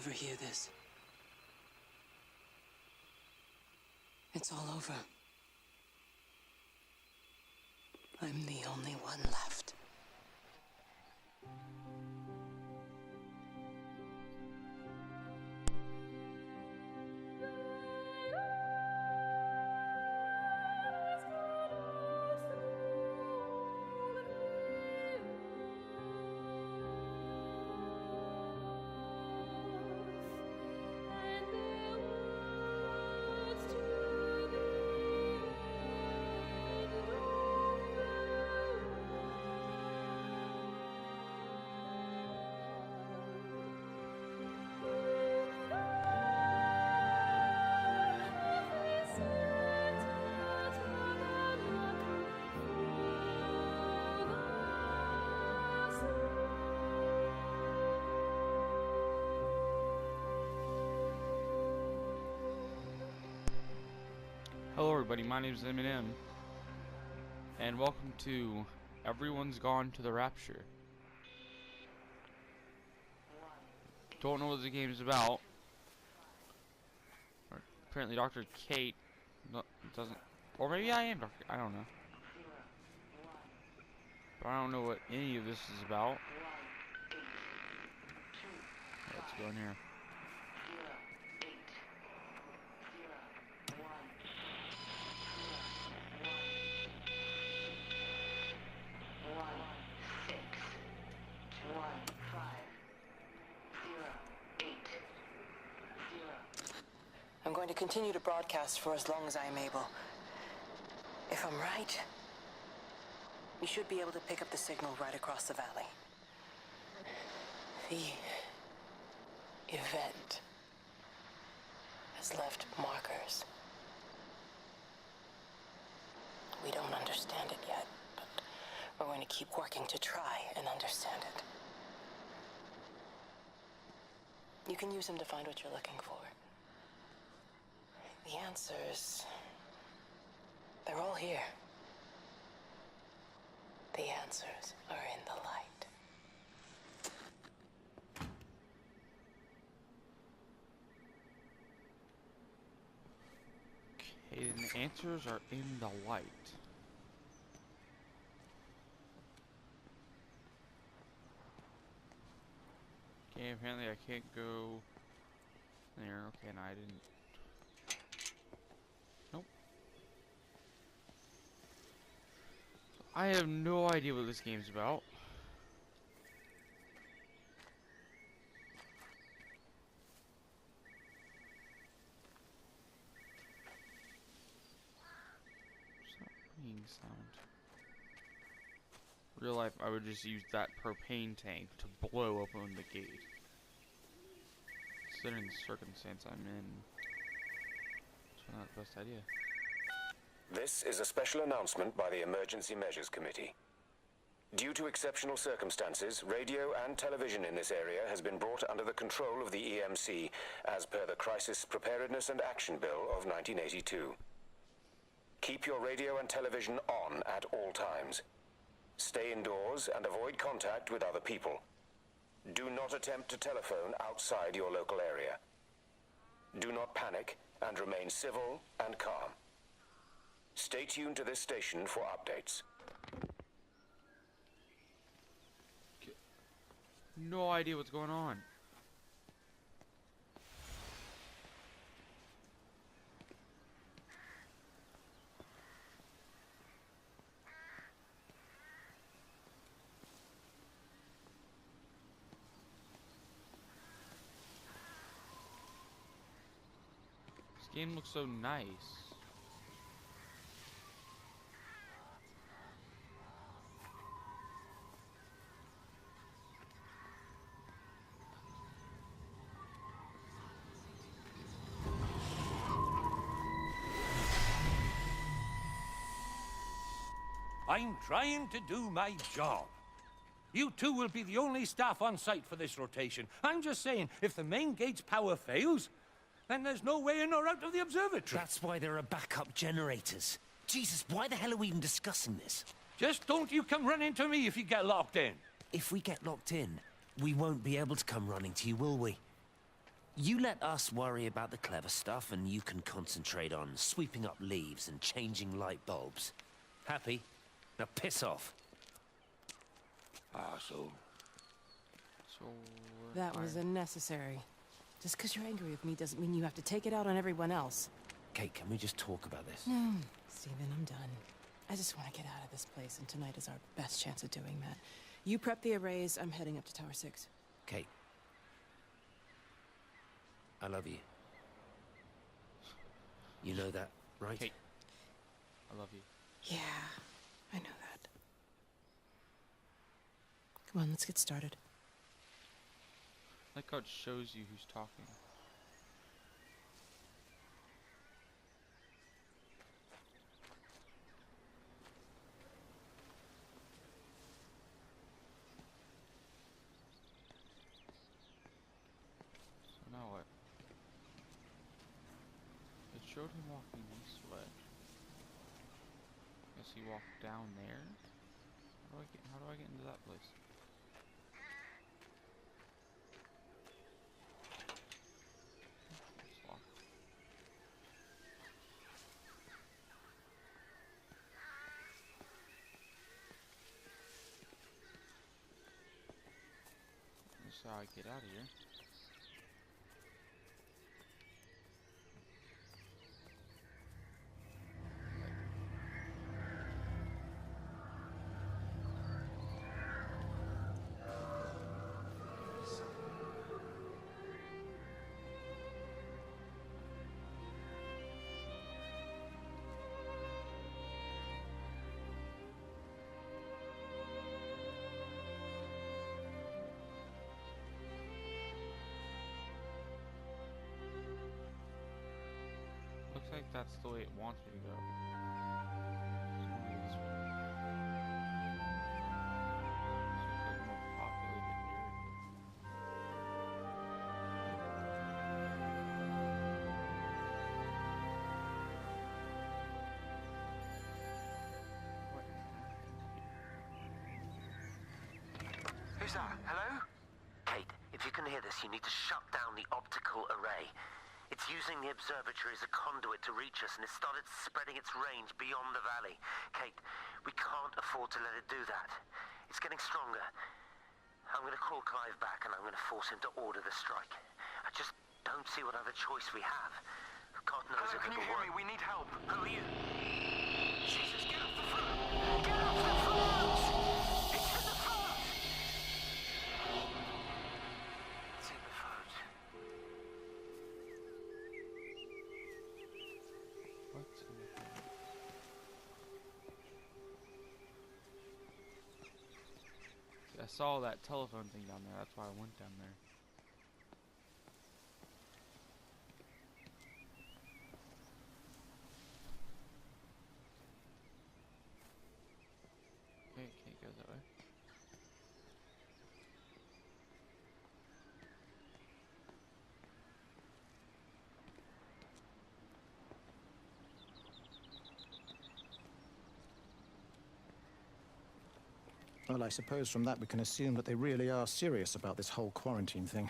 ever hear this. It's all over. I'm the only one left. Hello everybody, my name is Eminem, and welcome to Everyone's Gone to the Rapture. Don't know what the game is about. Or apparently Dr. Kate doesn't, or maybe I am Dr. I don't know. But I don't know what any of this is about. Let's go in here. I'm going to continue to broadcast for as long as I am able. If I'm right, we should be able to pick up the signal right across the valley. The event has left markers. We don't understand it yet, but we're going to keep working to try and understand it. You can use them to find what you're looking for. The answers, they're all here. The answers are in the light. Okay, and the answers are in the light. Okay, apparently I can't go there. Okay, and I didn't. Nope. I have no idea what this game's about. What's that ringing sound? Real life, I would just use that propane tank to blow open the gate. Considering the circumstance I'm in, it's not the best idea. This is a special announcement by the Emergency Measures Committee. Due to exceptional circumstances, radio and television in this area has been brought under the control of the EMC as per the Crisis Preparedness and Action Bill of 1982. Keep your radio and television on at all times. Stay indoors and avoid contact with other people. Do not attempt to telephone outside your local area. Do not panic and remain civil and calm. Stay tuned to this station for updates. No idea what's going on. This game looks so nice. I'm trying to do my job. You two will be the only staff on site for this rotation. I'm just saying, if the main gate's power fails, then there's no way in or out of the observatory. That's why there are backup generators. Jesus, why the hell are we even discussing this? Just don't you come running to me if you get locked in. If we get locked in, we won't be able to come running to you, will we? You let us worry about the clever stuff, and you can concentrate on sweeping up leaves and changing light bulbs. Happy? Now piss off. Arsehole. So That was unnecessary. Just because you're angry with me doesn't mean you have to take it out on everyone else. Kate, can we just talk about this? No, Stephen, I'm done. I just want to get out of this place, and tonight is our best chance of doing that. You prep the arrays, I'm heading up to Tower 6. Kate. I love you. You know that, right? Kate, I love you. Yeah, I know that. Come on, let's get started. I like how it shows you who's talking. So now what? It showed him walking this way. Guess he walked down there. How do I get into that place? It's locked. This is how I get out of here. Looks like that's the way it wants me to go. This way. This looks like a more populated area. What? Who's that? Hello? Kate, if you can hear this, you need to shut down the optical array. It's using the observatory as a conduit to reach us, and it started spreading its range beyond the valley. Kate, we can't afford to let it do that. It's getting stronger. I'm going to call Clive back, and I'm going to force him to order the strike. I just don't see what other choice we have. God knows Hello, if can you it'll hear work. me? We need help. Who are you? Jesus, get off the phone! Get off the phone! It's in the phone! It's in the phone. What's in the phone? See, I saw that telephone thing down there. That's why I went down there. Okay, can't go that way. Well, I suppose from that we can assume that they really are serious about this whole quarantine thing.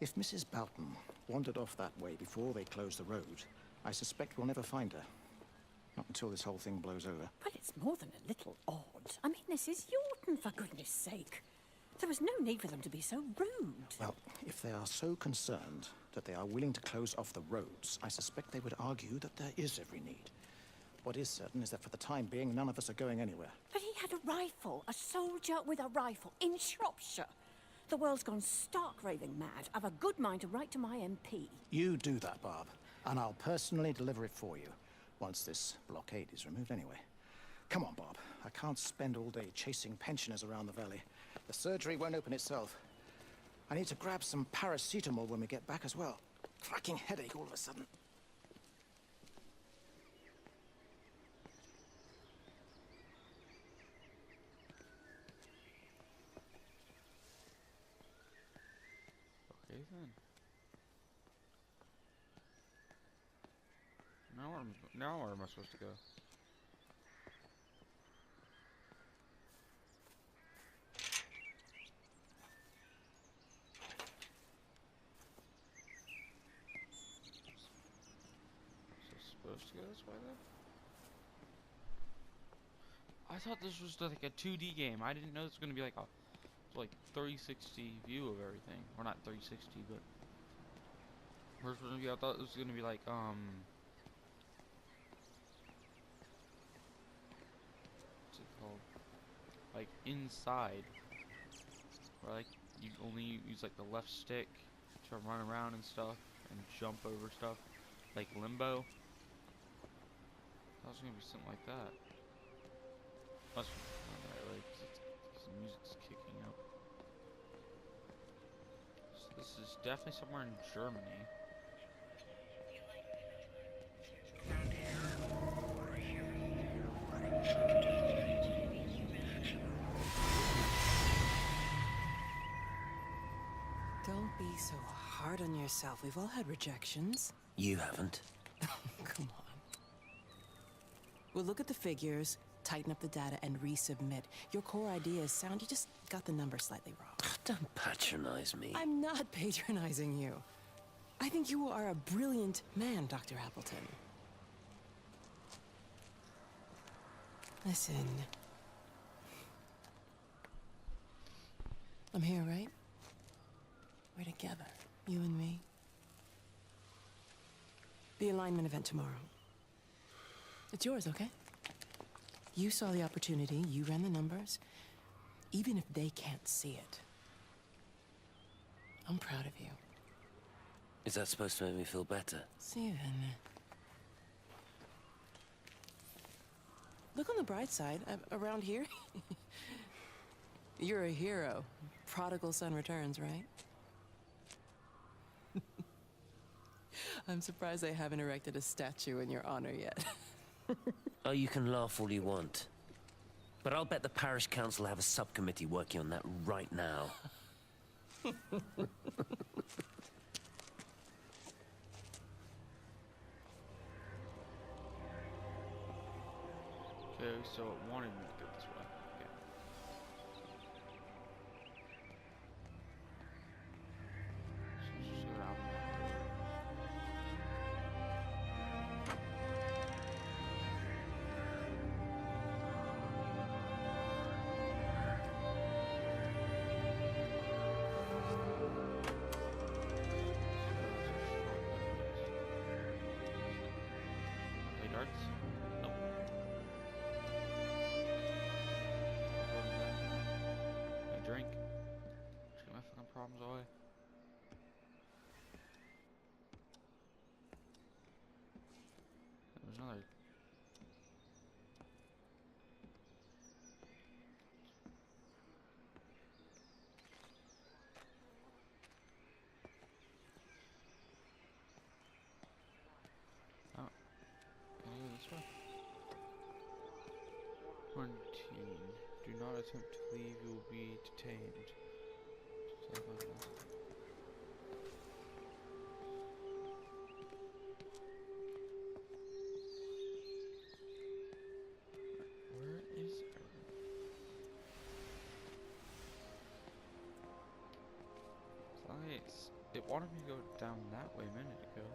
If Mrs. Boughton wandered off that way before they closed the road, I suspect we'll never find her. Not until this whole thing blows over. Well, it's more than a little odd. I mean, this is Yorton, for goodness sake. There was no need for them to be so rude. Well, if they are so concerned that they are willing to close off the roads, I suspect they would argue that there is every need. What is certain is that for the time being, none of us are going anywhere. But he had a rifle, a soldier with a rifle, in Shropshire. The world's gone stark raving mad. I've a good mind to write to my MP. You do that, Barb, and I'll personally deliver it for you, once this blockade is removed anyway. Come on, Bob. I can't spend all day chasing pensioners around the valley. The surgery won't open itself. I need to grab some paracetamol when we get back as well. Cracking headache all of a sudden. Okay then. Now where am I supposed to go? supposed to go this way then? I thought this was like a 2D game. I didn't know it was gonna be like a 360 view of everything. Or not 360, but first one view. I thought it was gonna be like what's it called? Like inside, where like you only use like the left stick to run around and stuff and jump over stuff, like Limbo. That was gonna be something like that. Must be right, like, 'cause the music's kicking up. So this is definitely somewhere in Germany. Don't be so hard on yourself. We've all had rejections. You haven't. Come on. We'll look at the figures, tighten up the data, and resubmit. Your core idea is sound, you just got the number slightly wrong. Don't patronize me. I'm not patronizing you. I think you are a brilliant man, Dr. Appleton. Listen. I'm here, right? We're together, you and me. The alignment event tomorrow. It's yours, okay? You saw the opportunity, you ran the numbers. Even if they can't see it, I'm proud of you. Is that supposed to make me feel better? Steven. Look on the bright side. Around here, you're a hero. Prodigal son returns, right? I'm surprised they haven't erected a statue in your honor yet. Oh, you can laugh all you want. But I'll bet the parish council have a subcommittee working on that right now. Okay, so it wanted me to go this way. Okay. So let's just go down there. Play darts? Nope. A drink. Just get my fucking problems away. There's another. Oh. Can I go this way? Quarantine. Do not attempt to leave, you will be detained. Where is it wanted me to go down that way a minute ago.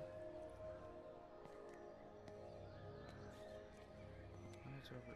Now it's over there.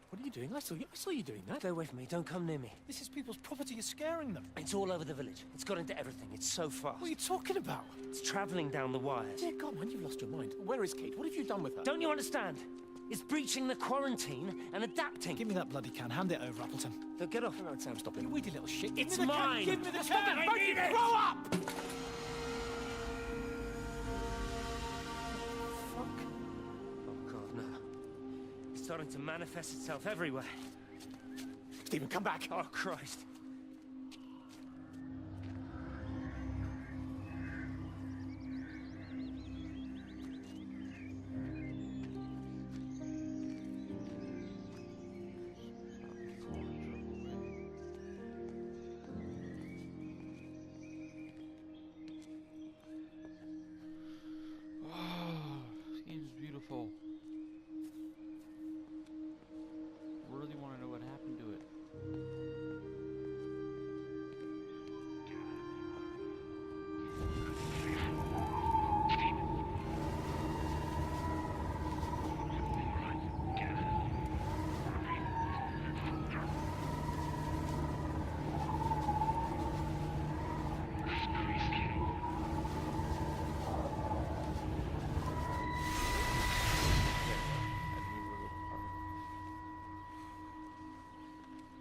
What are you doing? I saw you doing that. Stay away from me. Don't come near me. This is people's property. You're scaring them. It's all over the village. It's got into everything. It's so fast. What are you talking about? It's traveling down the wires. Dear God, man, you've lost your mind. Where is Kate? What have you done with her? Don't you understand? It's breaching the quarantine and adapting. Give me that bloody can. Hand it over, Appleton. Look, get off. No, Sam, stop it. You weedy little shit. It's Give me the mine. Can. Give me the Stop can. it. I need it. Grow up! Fuck. Oh, God, no. It's starting to manifest itself everywhere. Stephen, come back. Oh, Christ.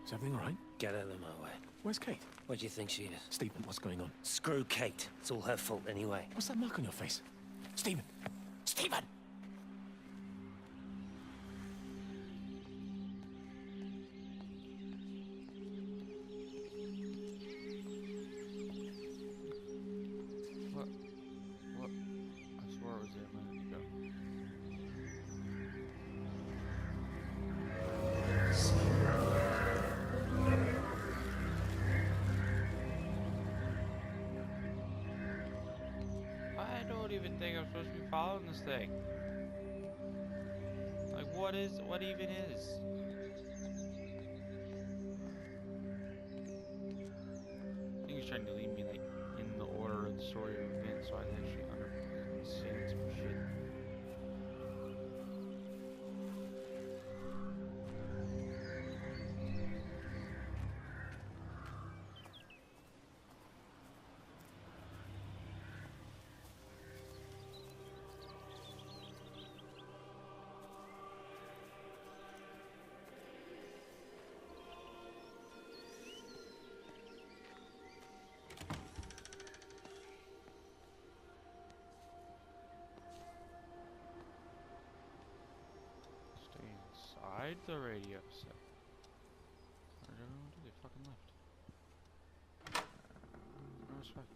Is everything all right? Get out of my way. Where's Kate? Where do you think she is? Stephen, what's going on? Screw Kate. It's all her fault anyway. What's that mark on your face? Stephen! Stephen! What? What? I swear it was there a minute ago. I don't even think I'm supposed to be following this thing. Like, what even is? I think he's trying to leave me, like, in the order of the story of events, so I can actually understand some shit. Stay inside the radio set. I don't know what they fucking left. No respect.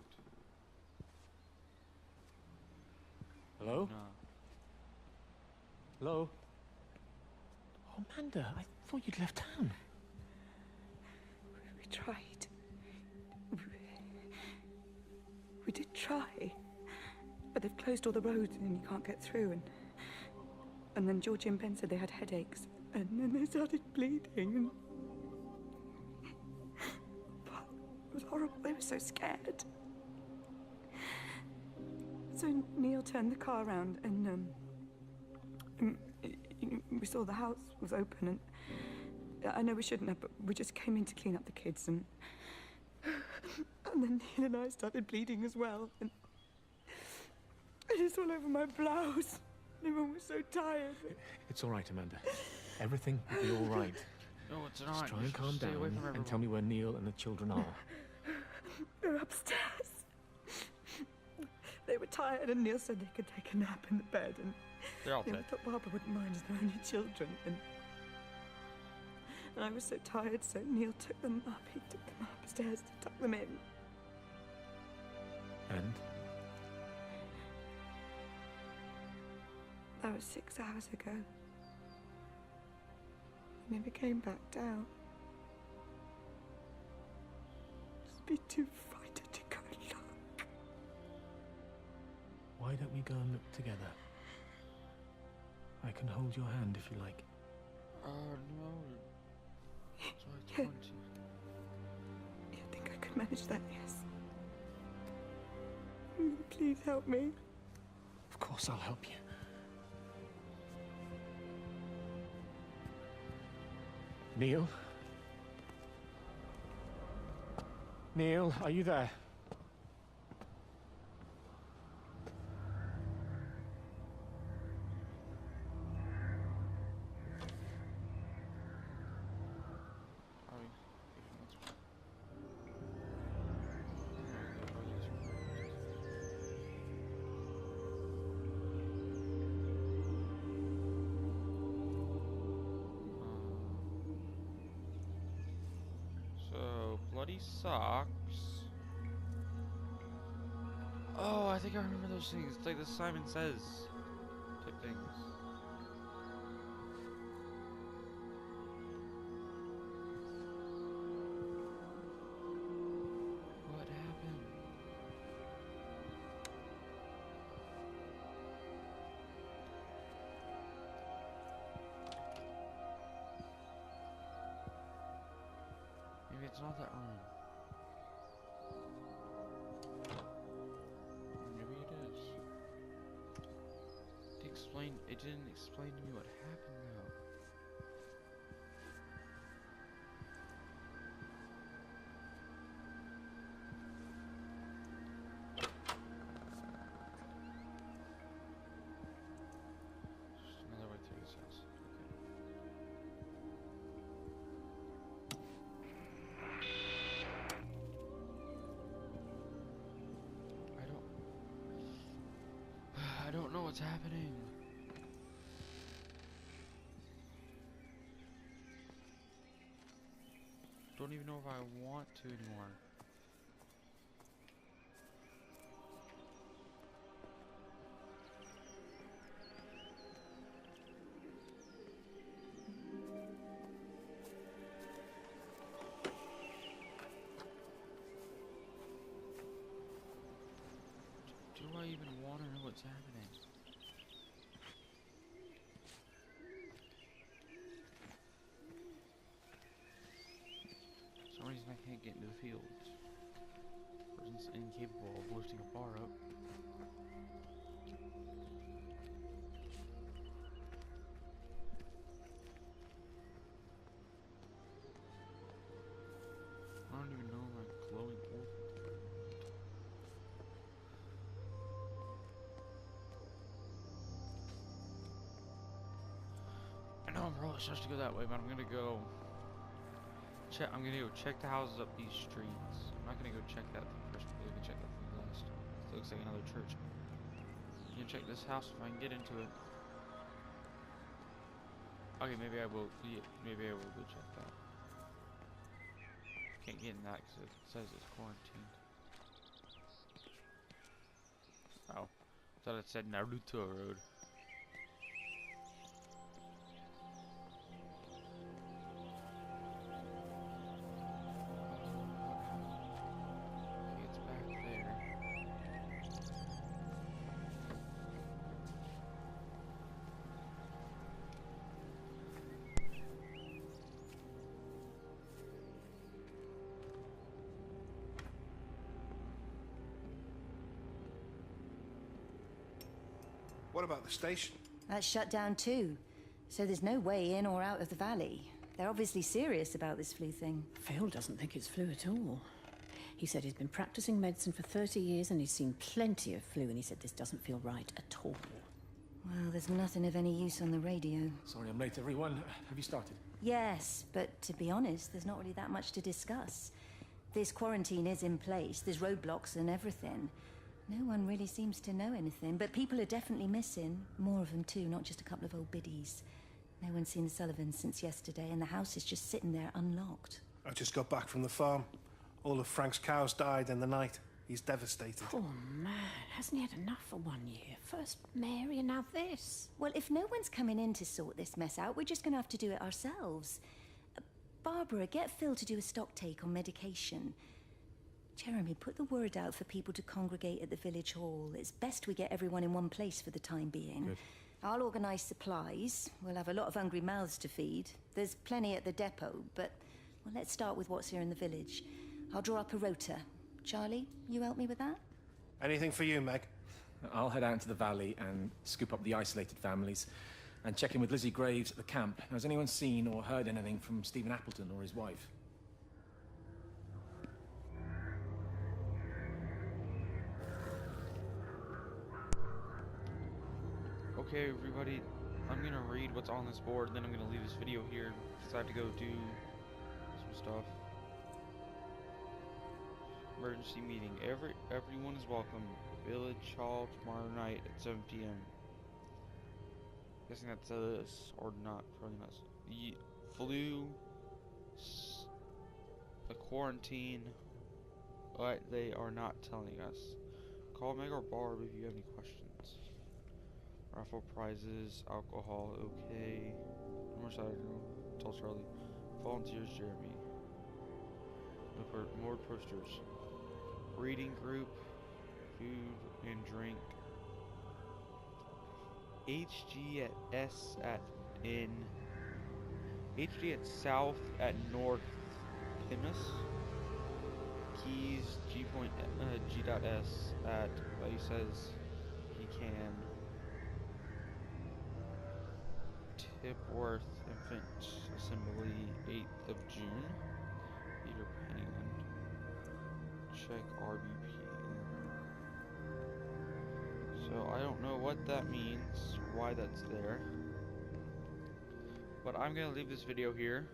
Hello? No. Hello? Oh, Amanda, I thought you'd left town. We tried. We did try. But they've closed all the roads and you can't get through. And then Georgie and Ben said they had headaches. And then they started bleeding. And it was horrible. They were so scared. So Neil turned the car around and we saw the house was open. And I know we shouldn't have, but we just came in to clean up the kids. And then Neil and I started bleeding as well. And it's all over my blouse. Everyone was so tired. It's all right, Amanda. Everything will be all right. No, it's not. Just try You and should calm stay away down from and tell everyone. me where Neil and the children are. They're upstairs. They were tired, and Neil said they could take a nap in the bed. And They're all I dead. thought Barbara wouldn't mind as they're only children. And I was so tired, so Neil took them up. He took them upstairs to tuck them in. And? That was 6 hours ago. He never came back down. Just be too frightened to go and look. Why don't we go and look together? I can hold your hand if you like. Oh no. That's why I Yeah. want to. I think I could manage that, yes. Please help me. Of course I'll help you. Neil? Neil, are you there? So, bloody socks. Oh, I think I remember those things. It's like the Simon Says type things. What happened? Maybe it's not that room. Maybe it is. It didn't explain to me what happened though. Just another way through this house. Okay. What's happening? Don't even know if I want to anymore. Do I even want to know what's happening? For some reason I can't get into the fields. Person's incapable of lifting a bar up. I don't even know my glowing orb. I know I'm probably supposed to go that way, but I'm gonna go check. I'm gonna go check the houses up these streets. I'm not gonna go check that thing first. I'm gonna check that thing last. It looks like another church. I'm gonna check this house if I can get into it. Okay, maybe I will. Yeah, maybe I will go check that. Can't get in that because it says it's quarantined. Oh, thought it said Naruto Road. Okay, it's back there. What about the station? That's shut down too. So there's no way in or out of the valley. They're obviously serious about this flu thing. Phil doesn't think it's flu at all. He said he's been practicing medicine for 30 years and he's seen plenty of flu, and he said this doesn't feel right at all. Well, there's nothing of any use on the radio. Sorry I'm late, everyone. Have you started? Yes, but to be honest, there's not really that much to discuss. This quarantine is in place, there's roadblocks and everything. No one really seems to know anything, but people are definitely missing. More of them too, not just a couple of old biddies. No one's seen the Sullivans since yesterday, and the house is just sitting there unlocked. I just got back from the farm. All of Frank's cows died in the night. He's devastated. Poor man, hasn't he had enough for 1 year? First Mary and now this. Well, if no one's coming in to sort this mess out, we're just going to have to do it ourselves. Barbara, get Phil to do a stock take on medication. Jeremy, put the word out for people to congregate at the village hall. It's best we get everyone in one place for the time being. Good. I'll organise supplies. We'll have a lot of hungry mouths to feed. There's plenty at the depot, but well, let's start with what's here in the village. I'll draw up a rota. Charlie, you help me with that? Anything for you, Meg? I'll head out into the valley and scoop up the isolated families and check in with Lizzie Graves at the camp. Has anyone seen or heard anything from Stephen Appleton or his wife? Okay, everybody, I'm gonna read what's on this board, then I'm gonna leave this video here because I have to go do some stuff. Emergency meeting. Everyone is welcome. Village Hall tomorrow night at 7 p.m. Guessing that's us or not. Probably not. The flu, the quarantine, but they are not telling us. Call Meg or Barb if you have any questions. Raffle prizes, alcohol, okay. More tell Charlie. Volunteers, Jeremy. More posters. Reading group, food and drink. HG at S at in. HG at South at North Timus. Keys G point G dot S at he says he can. Tipworth Infant Assembly 8th of June. Peter Pennyland. Check RBP. So I don't know what that means, why that's there. But I'm gonna leave this video here.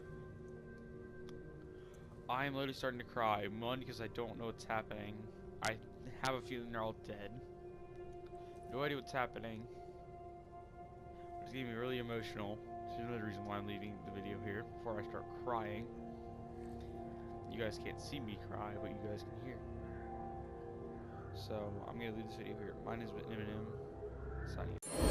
I am literally starting to cry. One, because I don't know what's happening. I have a feeling they're all dead. No idea what's happening. getting me really emotional. This is another reason why I'm leaving the video here before I start crying. You guys can't see me cry, but you guys can hear. So I'm gonna leave this video here. Mine has been Eminem signing.